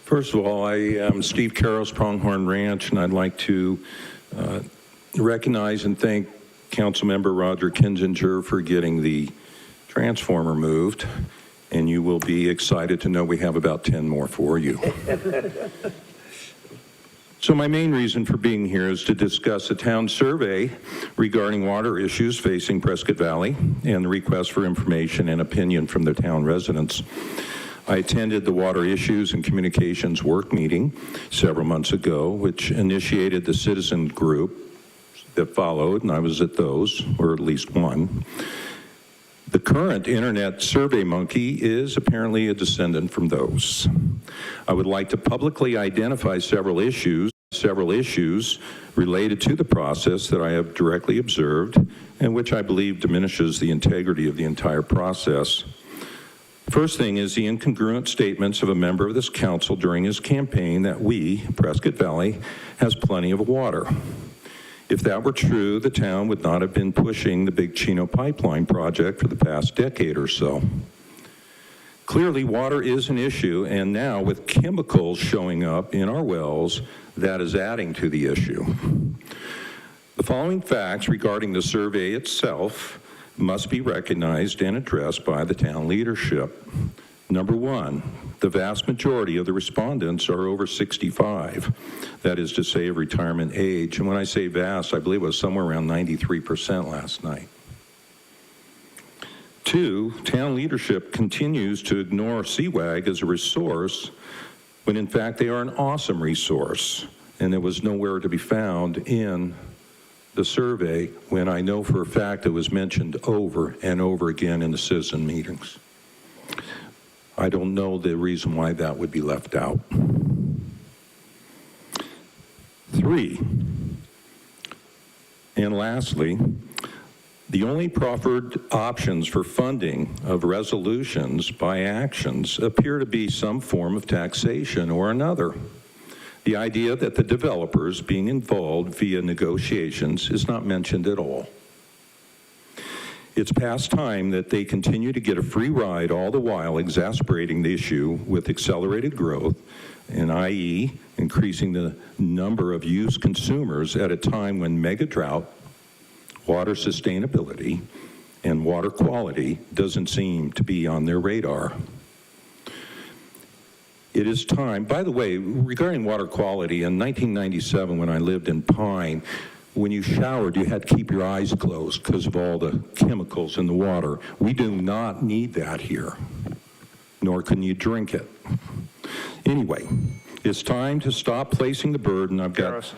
First of all, I am Steve Carroll's Pronghorn Ranch, and I'd like to recognize and thank Councilmember Roger Kinzinger for getting the transformer moved, and you will be excited to know we have about 10 more for you. So my main reason for being here is to discuss a town survey regarding water issues facing Prescott Valley and the request for information and opinion from the town residents. I attended the Water Issues and Communications Work Meeting several months ago, which initiated the citizen group that followed, and I was at those, or at least one. The current Internet Survey Monkey is apparently a descendant from those. I would like to publicly identify several issues related to the process that I have directly observed and which I believe diminishes the integrity of the entire process. First thing is the incongruent statements of a member of this council during his campaign that we, Prescott Valley, has plenty of water. If that were true, the town would not have been pushing the Big Chino pipeline project for the past decade or so. Clearly, water is an issue, and now with chemicals showing up in our wells, that is adding to the issue. The following facts regarding the survey itself must be recognized and addressed by the town leadership. Number one, the vast majority of the respondents are over 65. That is to say, of retirement age. And when I say vast, I believe it was somewhere around 93% last night. Two, town leadership continues to ignore CWAG as a resource when in fact they are an awesome resource. And it was nowhere to be found in the survey when I know for a fact it was mentioned over and over again in the citizen meetings. I don't know the reason why that would be left out. Three, and lastly, the only proffered options for funding of resolutions by actions appear to be some form of taxation or another. The idea that the developers being involved via negotiations is not mentioned at all. It's past time that they continue to get a free ride, all the while exacerbating the issue with accelerated growth, and i.e. increasing the number of used consumers at a time when mega drought, water sustainability, and water quality doesn't seem to be on their radar. It is time, by the way, regarding water quality, in 1997 when I lived in Pine, when you showered, you had to keep your eyes closed because of all the chemicals in the water. We do not need that here, nor can you drink it. Anyway, it's time to stop placing the burden. I've got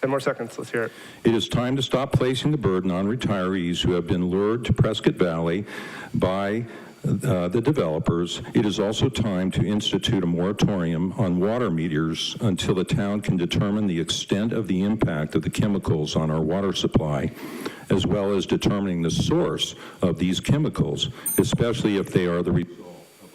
10 more seconds, let's hear it. It is time to stop placing the burden on retirees who have been lured to Prescott Valley by the developers. It is also time to institute a moratorium on water meters until the town can determine the extent of the impact of the chemicals on our water supply, as well as determining the source of these chemicals, especially if they are the result